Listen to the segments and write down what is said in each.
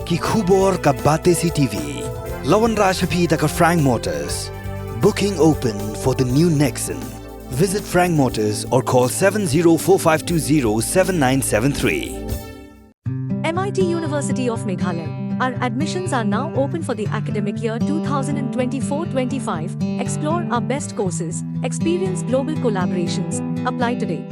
ki khubor ka bate CTV. Lawan Rashapi taka Frank Motors. Booking open for the new Nexon. Visit Frank Motors or call 7045207973. MIT University of Meghalaya. Our admissions are now open for the academic year 2024-25. Explore our best courses, experience global collaborations. Apply today.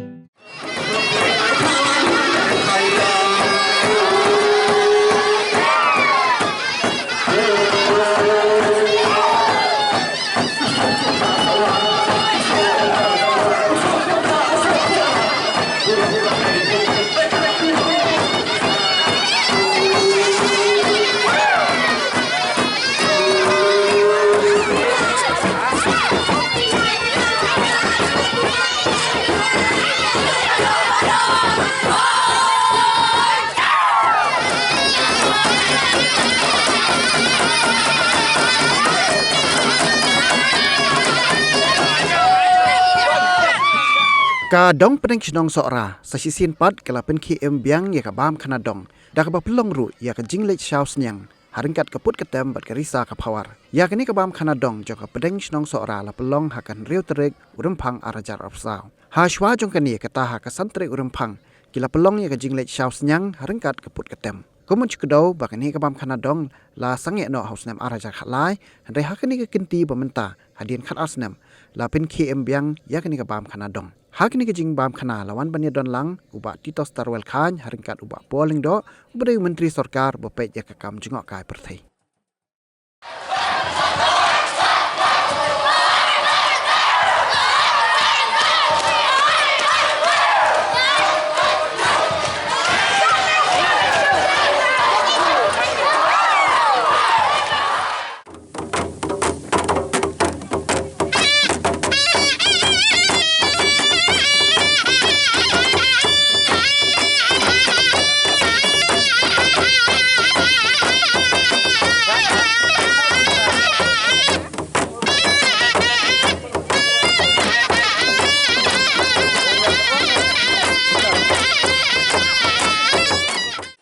Kadong peneng chnong sora sasisin pat kalapen KM biang ya kabam kanadong dak ba pelong ru ya ka jinglek shaus nyang haringkat kaput ketem bat karisa ka pawar ya kini kabam kanadong joka peneng chnong sora la pelong hakan riu terek urempang arajar afsau ha shwa jong kani kata ha ka santre urempang kila pelong ya ka jinglek shaus nyang haringkat kaput ketem komun chukdo bakani kabam kanadong la sange no hausnam arajar khalai handai hakani ka kinti bamenta hadien khat asnam la pen KM biang ya kini kabam kanadong Hakini kejing bam khana lawan banya don lang uba Tito Starwell Khan haringkat uba polling do ubadai menteri sarkar bopet ya kakam jengok kai perthai.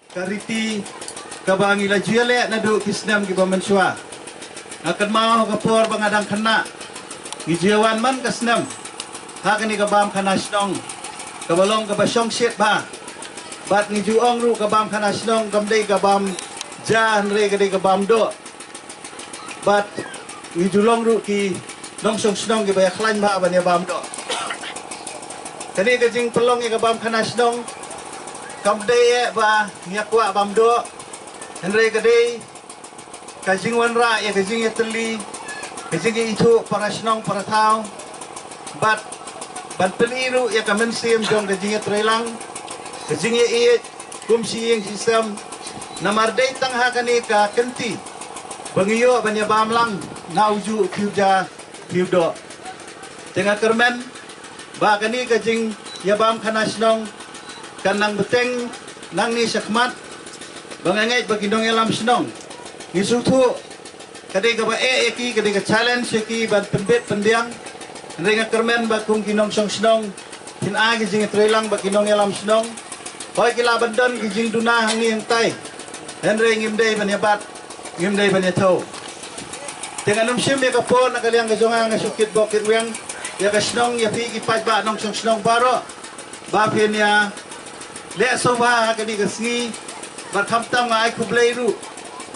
Kariti kabangi la juale na do kisnam ki bamanswa akan mau kapor bangadang kena gijawan man kasnam hakani kabam kana snong kabalong kabasong set ba bat ni juong ru kabam kana snong kamdei kabam jan re kadei kabam do bat ni julong ru ki longsong snong ki bayak lain ba banya bam do kani kajing pelong ki kabam kana snong kamdei ba nyakwa bamdo henry kadei kajing wanra ya kajing yatli kajing itu para snong para tau bat ban peniru ya kamen sim jong kajing yatrelang kajing ye kumsi yang sistem namardai tangha kani ka kenti bangiyo banya bamlang nauju kyuja kyudo tengah kermen ba kani kajing ya bam kana snong kanang beteng nang ni sakmat bangangai bagi dong elam senong ngisutu kadai ka ba eki kadai ka challenge eki ban penbet pendiang ringa kermen ba kung kinong song senong tin agi jing trelang ba kinong elam senong hoy kila bandon kijing duna hangi yang tai henry ngimdei banyabat ngimdei banyato dengan umsim ya kapon nakaliang kajonga ngasukit bokit wiang ya ka senong ya pi kipat ba nong song senong baro ba pinya le soba kani kasngi barkham tam ngai kublai ru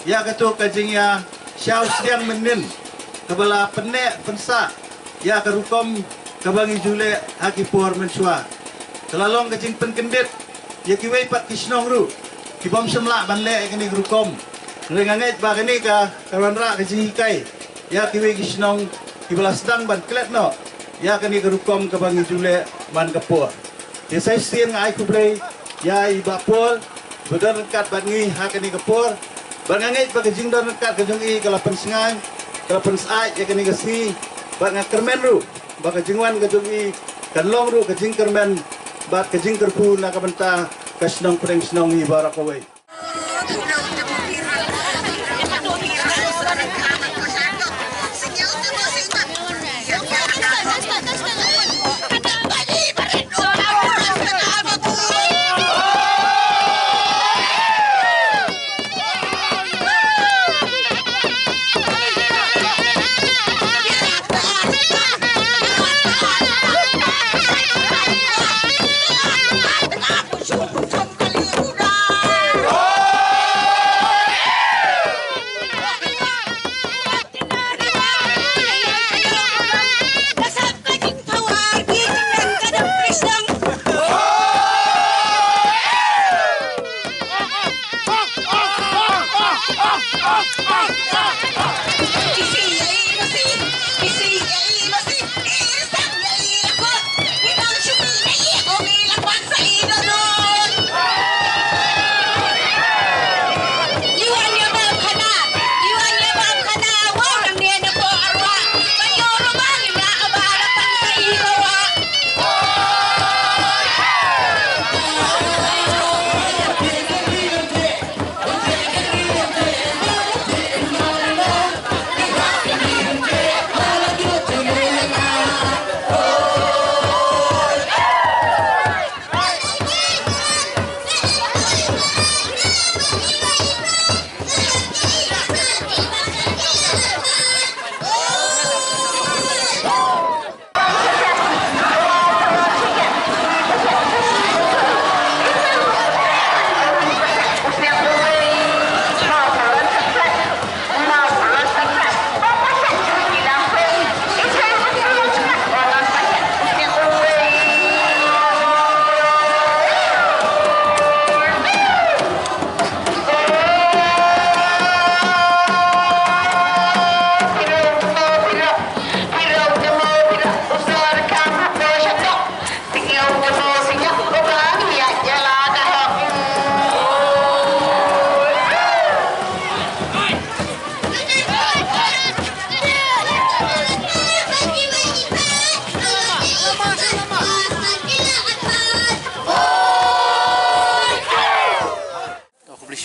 ya kato kajing ya syau siang menin kabala penne pensa ya karukom kabangi jule hakipor mensua kelalong kajing penkendit ya kiwei pat kisnong ru kibom semla banle kani rukom renganget ba kani ka karanra kajing hikai ya kiwei kisnong kibala sedang ban klet no ya kani karukom kabangi jule man kapor ya sai siang ngai kublai ya iba pol bedan kat bangi hakani kapor bangangai bagi jing don kat kajung i kalapan sengai kalapan sai ya kani gasi bang kermen ru bagi jingwan kajung i kanlong ru kajing kermen bat kajing kerpu na kabenta kasnong preng snong i barakawai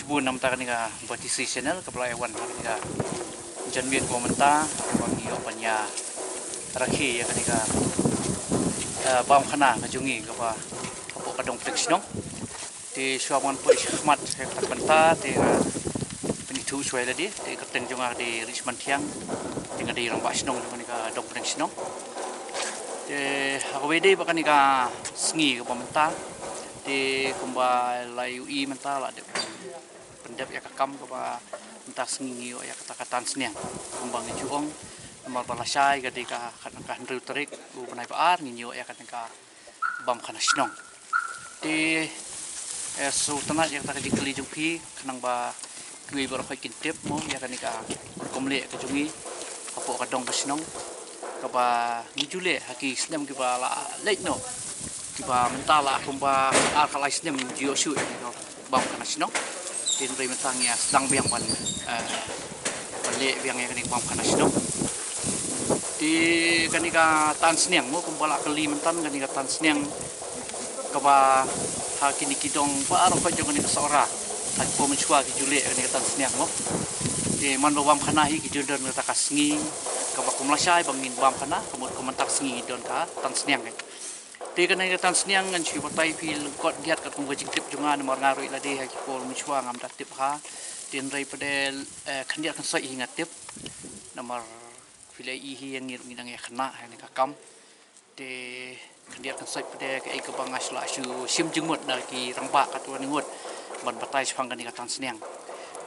Bun nam ta kaninga batisi channel kapla ewan kaninga janmiet komenta wangi opanya rakhi ya kaninga bam khana ngajungi kapa kapo kadong fleksnong ti swaman poi khmat tak benta ti penitu swai ladi ti kateng jonga di richman thiang tinga di rang basnong kaninga dong fleksnong ti hawede bakaninga sngi komenta ti kumba layu I menta la de pendap ya kakam kapa entah sengingi ya kata-kataan seniang kumbang juong nomor balasai ketika kan terik bu benai paar nginyo ya ketika bam kana snong di sultana yang tak dikeli jumpi kenang ba kui berapa kintip mo ya ketika komle ke jungi kapo kadong snong kapa ngijule haki snem kiba la leit no kiba mentala kumba alkalai snem jio shu bam kana snong tin ri mentang ya sedang biang pan balik biang yang kini pam kana sino di kanika tan seniang mo kumpala keli mentan kanika tan seniang kapa hakini kidong pa aro pa jong kanika sora tak po menchua ki jule kanika tan seniang mo di man bam kana hi ki jodon ta kasngi kapa kumlasai bangin bam kana kemut komentak sengi don ka tan seniang di kanika tan seniang ngan chi patai pil kot giat kat kumba jiktip jungan mar ngaru ila de haki pol menchua ngam datip ha tin rai padel khandiat kan sai hingat tip nomor filai hi yang ngir ngidang ya khana ha ni kakam de khandiat kan sai padel ke ke bangas la su sim jengmut na ki rangba katwan ngut ban patai chang kan tan seniang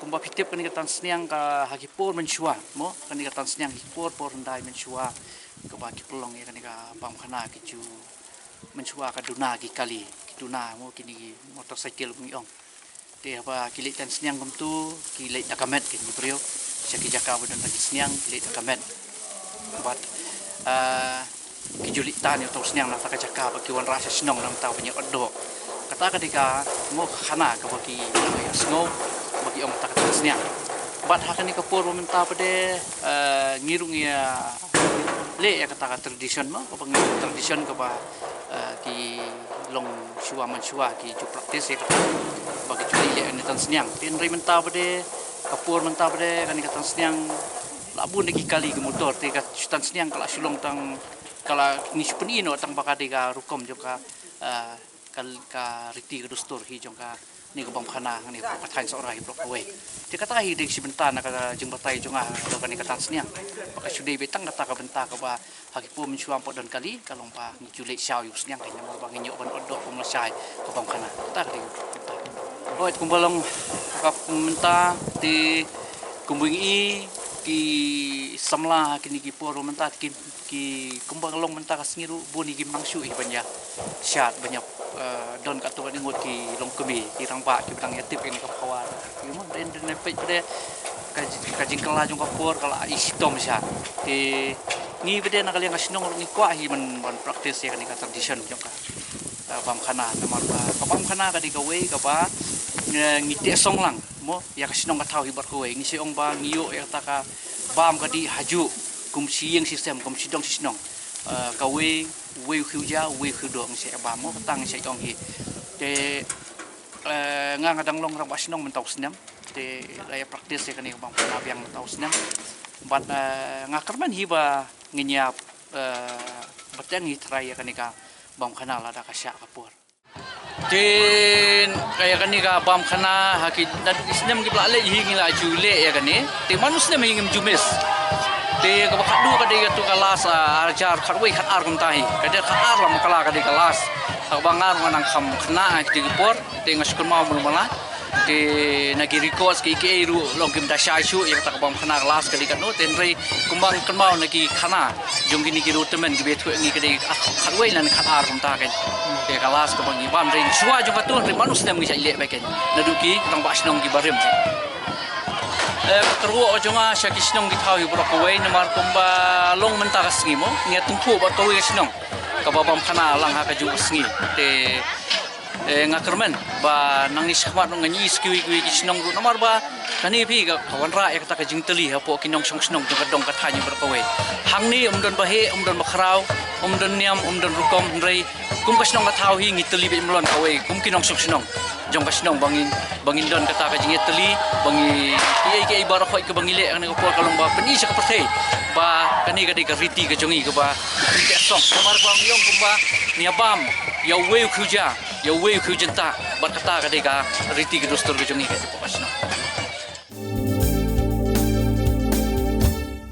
kumba pitip kan tan seniang ka haki pol menchua mo kan tan seniang hi por ndai menchua ke ba ki pelong ya kan bam khana ki ju menchua ka duna ki kali ki duna mo kini motorcycle bungiong te apa kilit tan seniang kumtu kilit dakamet ki brio saki jaka bodon lagi seniang kilit dakamet buat ki julit tan yo tau seniang na ta jaka ba ki wan rasa senong nam tau banyak odo kata ketika mo khana ka bagi sngo bagi om ta seniang bat hakani ka por minta pade ngirung ya le ya kata tradision mo ka tradision ka ba ki long shua manshua ki ju praktis ya bagi culi ya ni tan seniang tin ri menta pade kapur menta pade kan tan seniang labun lagi kali ke motor te ka tan seniang kala sulong tang kala ni supeni no tang bakade ka rukom joka kal ka riti ke dustur hi joka ni ka bam khana ni pathan seorang hi blok we te kata hi de sebentar nak jeng batai jonga do kan tan seniang baka sudai betang kata ka benta ka ba haki pu mencuam pot dan kali kalau pa ngiculek syau yus niang kanya mau bang nyok ban odok pemlasai ke bang kana tak di roit kumbalong ka menta di kumbingi ki samla kini ki por menta ki kumbalong menta ka singiru boni ki mangsu i banya syat banyak don ka tu ngut ki long kemi ki rang pa ki bang yatip ini ka kawan ki mo den pe pede kajing kala jong kapur kala istom siya te ni bede na kali ngasnong ni kwa hi man practice ya ka tradition jong ka bam khana namar ba bam khana ka di gawe ka ba ngite song lang mo ya kasnong ka thau hi bar ko ngi se ong ba ngiyo ya ta ka bam ka di haju kum sieng system kum sidong sisnong ka we khuja we khu do ngi se ba mo tang se ong hi te nga ngadang long rang wasnong men tau snam te laya praktis ya kani bang panabiang tau snam bat ngakarman hiba nginyap batang hi try ya kani ka bam khana la da ka sya kapur tin kaya kani ka bam khana hakid dan snam gi bla le hi ngila jule ya kani te manus ne mengim jumis te ka khadu ka de tu kalas ajar kharwei khat ar kum tahi ka de khat ar lam kala ka de kalas ka bangar manang kham khna ti por te ngaskun mau mala te nagi records ki ru logim da shashu ya tak bam khana kelas kali kan no ten rei kumbang kenmau nagi khana jong gini ki rutemen ki betu ngi kali khatwei nan khatar kum ta kan te kelas ka bang bam rei suwa jong katun rei manus nem ngi sai le baken naduki tang basnong ki barem terwo ojonga shakisnong ki thau hi brokowei namar kumba long menta kasngimo ngia tungku ba kowei kasnong ka babam khana lang ha ka ju sngi te ngakermen ba nangni sakhmat ngani skiwi ki kisnong ru namar ba kani phi ka kawanra ek ta ka jingteli ha po kinong song snong jong kadong ka thani berkowe hangni umdon bahe umdon bakrau umdon niam umdon rukom rei kum kasnong ka thau hi ngiteli be mlon kawe kum kinong song snong jong kasnong bangin don kata ka jingteli bangi ki bar khoi ka bangile ang ko kalong ba peni sa ka pathe ba kani ka de ka riti ka jongi ka ba ki song namar bang yong kumba niabam ya we khuja jenta bat kata ka de ka riti ka dostor ka jongi ka pas